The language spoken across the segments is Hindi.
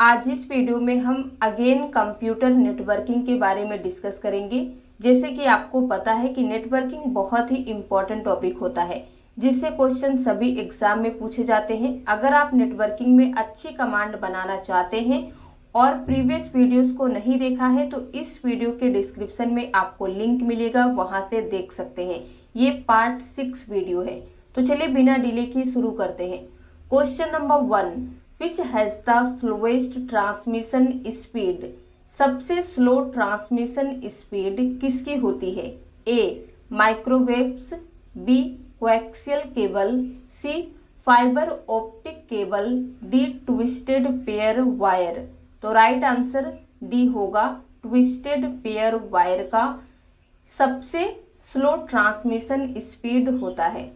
आज इस वीडियो में हम अगेन कंप्यूटर नेटवर्किंग के बारे में डिस्कस करेंगे। जैसे कि आपको पता है कि नेटवर्किंग बहुत ही इम्पोर्टेंट टॉपिक होता है जिससे क्वेश्चन सभी एग्जाम में पूछे जाते हैं। अगर आप नेटवर्किंग में अच्छी कमांड बनाना चाहते हैं और प्रीवियस वीडियोस को नहीं देखा है तो इस वीडियो के डिस्क्रिप्शन में आपको लिंक मिलेगा, वहां से देख सकते हैं। ये पार्ट 6 वीडियो है। तो चलिए बिना डिले के शुरू करते हैं। Question number 1, which has the slowest transmission speed? सबसे स्लो ट्रांसमिशन स्पीड किसकी होती है? A microwaves, B coaxial cable, C fibre optic cable, D twisted pair wire. तो राइट आंसर डी होगा, ट्विस्टेड पेयर वायर का सबसे स्लो ट्रांसमिशन स्पीड होता है।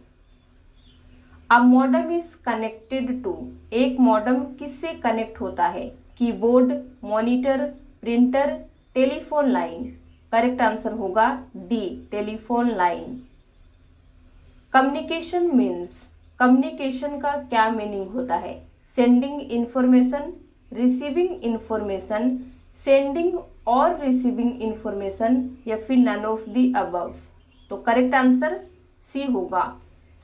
A modem is connected to, एक मॉडेम किससे कनेक्ट होता है? Keyboard, monitor, printer, telephone line. Correct answer होगा D, telephone line. Communication means, communication का क्या मीनिंग होता है? Sending information, receiving information, sending और रिसीविंग इंफॉर्मेशन, या फिर नन ऑफ द अबव। तो करेक्ट आंसर सी होगा,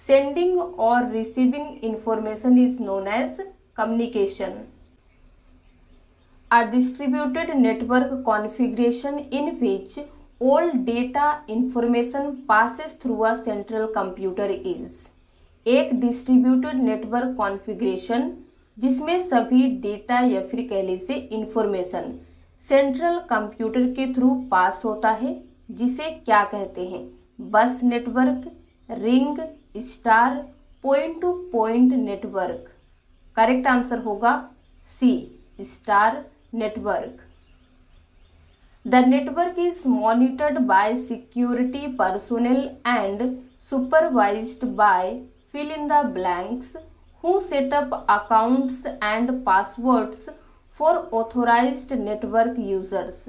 सेंडिंग और receiving information is known as communication. A distributed network configuration in which all data information passes through a central computer is। एक डिस्ट्रीब्यूटेड नेटवर्क कॉन्फ़िगरेशन जिसमें सभी डेटा या फिर कह लीजिए इंफॉर्मेशन सेंट्रल कंप्यूटर के थ्रू पास होता है, जिसे क्या कहते हैं? Bus network, ring, star, point to point network. Correct answer होगा C, star network. The network is monitored by security personnel and supervised by fill in the blanks who set up accounts and passwords for authorized network users।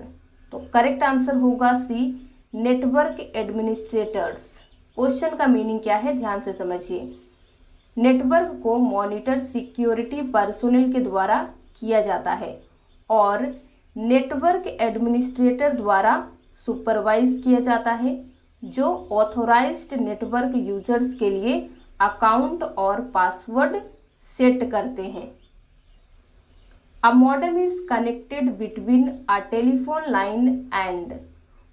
तो करेक्ट आंसर होगा सी, नेटवर्क एडमिनिस्ट्रेटर्स। क्वेश्चन का मीनिंग क्या है ध्यान से समझिए। नेटवर्क को मॉनिटर सिक्योरिटी पर्सोनेल के द्वारा किया जाता है और नेटवर्क एडमिनिस्ट्रेटर द्वारा सुपरवाइज किया जाता है, जो ऑथोराइज्ड नेटवर्क यूजर्स के लिए अकाउंट और पासवर्ड सेट करते हैं। A modem is connected between a telephone line and,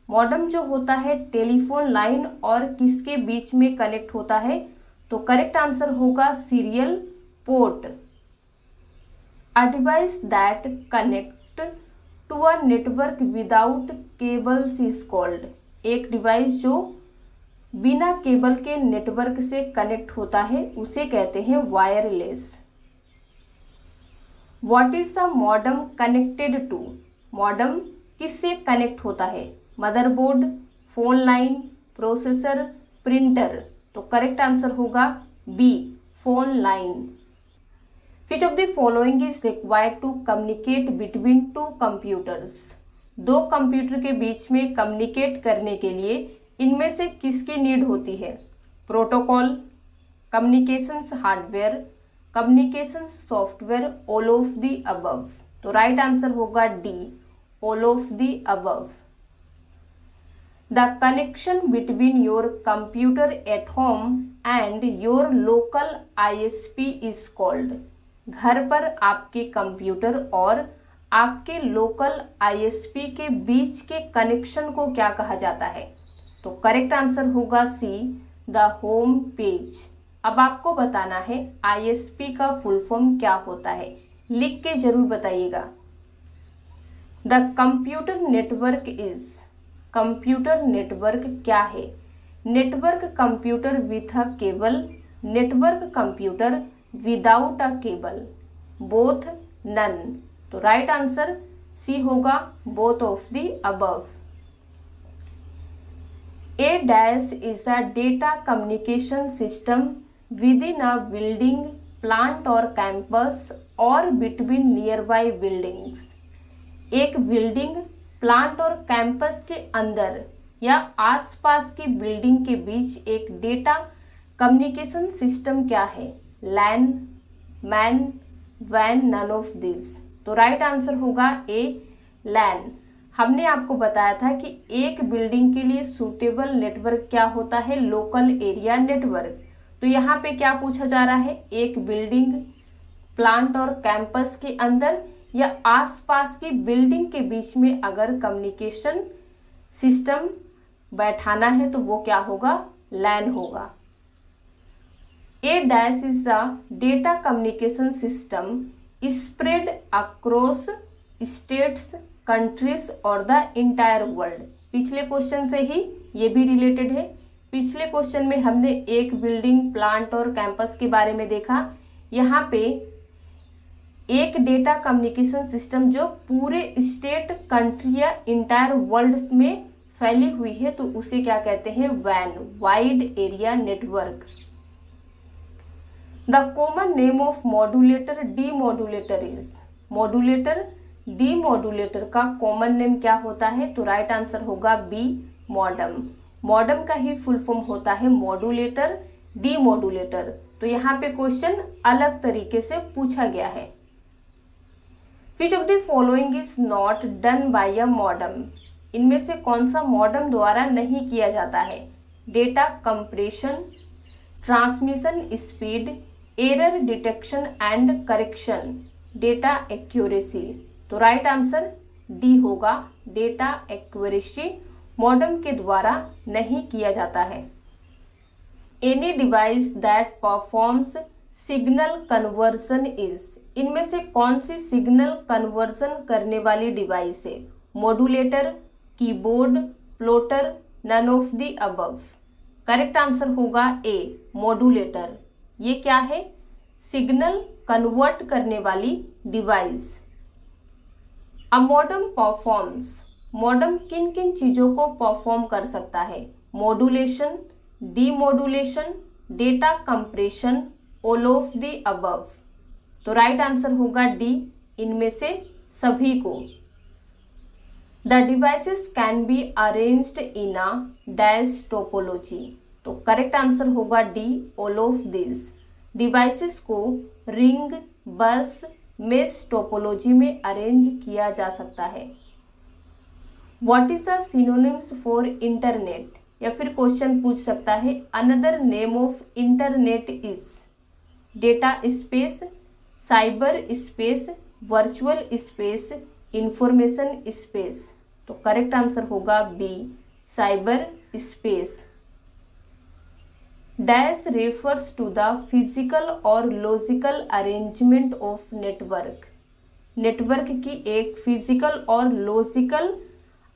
modem जो होता है टेलीफोन लाइन और किसके बीच में कनेक्ट होता है? तो करेक्ट आंसर होगा serial port. A device that connect to a network without cables is called, एक डिवाइस जो बिना केबल के नेटवर्क से कनेक्ट होता है उसे कहते हैं wireless. What is a modem connected to? Modem किससे कनेक्ट होता है? Motherboard, phone line, processor, printer. तो करेक्ट आंसर होगा B, phone line. Which of the following is required to communicate between two computers? दो कंप्यूटर के बीच में कम्युनिकेट करने के लिए इनमें से किसकी नीड होती है? Protocol, communications hardware, communications software, all of the above. तो राइट आंसर होगा D, all of the above. The connection between your computer at home and your local ISP is called, घर पर आपके कंप्यूटर और आपके लोकल ISP के बीच के कनेक्शन को क्या कहा जाता है? तो करेक्ट आंसर होगा सी, द होम पेज। अब आपको बताना है ISP का फुल फॉर्म क्या होता है, लिख के जरूर बताइएगा। The computer network is, computer network क्या है? Network computer with a cable, network computer without a cable, both, none. तो राइट आंसर सी होगा, both of the above. A dash is a data communication system within a building, plant और कैंपस और बिटवीन नियर बाई बिल्डिंग्स। एक बिल्डिंग, प्लांट और कैंपस के अंदर या आसपास की बिल्डिंग के बीच एक डेटा कम्युनिकेशन सिस्टम क्या है? लैन, मैन, वैन, नन ऑफ दिस। तो राइट आंसर होगा ए लैन। हमने आपको बताया था कि एक बिल्डिंग के लिए सूटेबल नेटवर्क क्या होता है, लोकल एरिया नेटवर्क। तो यहाँ पे क्या पूछा जा रहा है, एक बिल्डिंग, प्लांट और कैंपस के अंदर या आसपास की बिल्डिंग के बीच में अगर कम्युनिकेशन सिस्टम बैठाना है तो वो क्या होगा, लैन होगा। A dash is a data communication system spread across states, countries और द इंटायर वर्ल्ड। पिछले क्वेश्चन से ही ये भी रिलेटेड है। पिछले क्वेश्चन में हमने एक बिल्डिंग, प्लांट और कैंपस के बारे में देखा। यहाँ पे एक डेटा कम्युनिकेशन सिस्टम जो पूरे स्टेट, कंट्री या इंटायर वर्ल्ड में फैली हुई है तो उसे क्या कहते हैं, वैन, wide area network. The common name of modulator demodulator is, modulator demodulator का कॉमन नेम क्या होता है, तो राइट आंसर होगा बी मॉडम। मॉडम का ही फुल फॉर्म होता है मॉड्यूलेटर, डीमॉड्यूलेटर। तो यहाँ पे क्वेश्चन अलग तरीके से पूछा गया है। Which of the following is not done by a modem? इनमें से कौन सा मॉडम द्वारा नहीं किया जाता है, data compression, transmission speed, error detection and correction, data accuracy. तो राइट आंसर डी होगा, डेटा एक्यूरेसी मॉडम के द्वारा नहीं किया जाता है। Any device that performs signal conversion is, इनमें से कौन सी सिग्नल कन्वर्सन करने वाली डिवाइस है, modulator, keyboard, plotter, none of the above. Correct answer होगा ए मॉड्यूलेटर। ये क्या है, सिग्नल कन्वर्ट करने वाली डिवाइस। अ मॉडम परफॉर्म्स, मॉडम किन किन चीजों को परफॉर्म कर सकता है, modulation, demodulation, data compression, all of the above. तो राइट आंसर होगा डी, इनमें से सभी को। The devices can be arranged in a dash topology. तो करेक्ट आंसर होगा D, all of this. Devices को रिंग, बस, मेश टोपोलॉजी में अरेंज किया जा सकता है। What is a synonyms for internet, या फिर क्वेश्चन पूछ सकता है another name of internet is, data space, cyber space, virtual space, information space. तो करेक्ट आंसर होगा B, cyber space. Dash refers to the physical और logical arrangement of network. Network की एक फिजिकल और लॉजिकल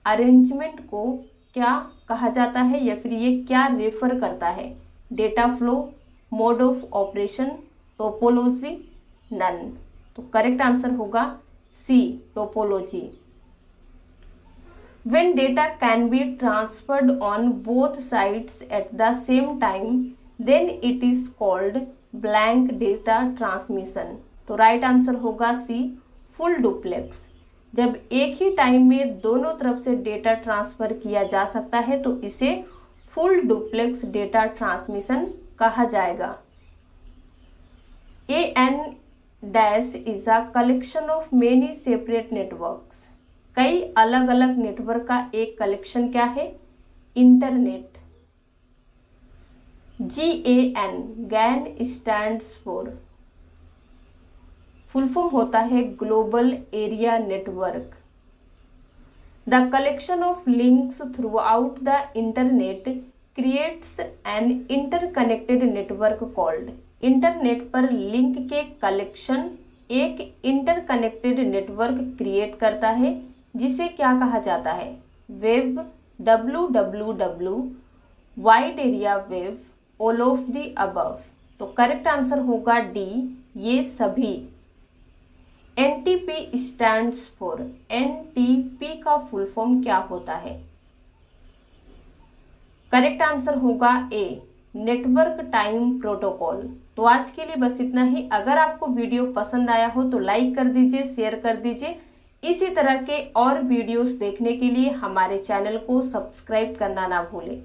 अरेंजमेंट को क्या कहा जाता है, या फिर ये क्या रेफर करता है, data flow, mode of operation, topology, none. तो करेक्ट आंसर होगा C, topology. When data can be transferred on both sides at the same time then it is called blank data transmission. तो राइट आंसर होगा सी, फुल डुप्लेक्स। जब एक ही टाइम में दोनों तरफ से डेटा ट्रांसफर किया जा सकता है तो इसे फुल डुप्लेक्स डेटा ट्रांसमिशन कहा जाएगा। An dash is a collection of many separate networks. कई अलग अलग नेटवर्क का एक कलेक्शन क्या है, internet. GAN, GAN stands for, full form होता है global area network. The collection of links throughout the internet creates an interconnected network called. Internet पर लिंक के कलेक्शन एक इंटरकनेक्टेड नेटवर्क क्रिएट करता है जिसे क्या कहा जाता है, web, WWW, wide area web, all of the above. तो करेक्ट आंसर होगा डी, ये सभी। NTP स्टैंड्स फॉर, NTP का फुल फॉर्म क्या होता है, करेक्ट आंसर होगा ए, नेटवर्क टाइम प्रोटोकॉल। तो आज के लिए बस इतना ही। अगर आपको वीडियो पसंद आया हो तो लाइक कर दीजिए, शेयर कर दीजिए। इसी तरह के और वीडियोस देखने के लिए हमारे चैनल को सब्सक्राइब करना ना भूलें।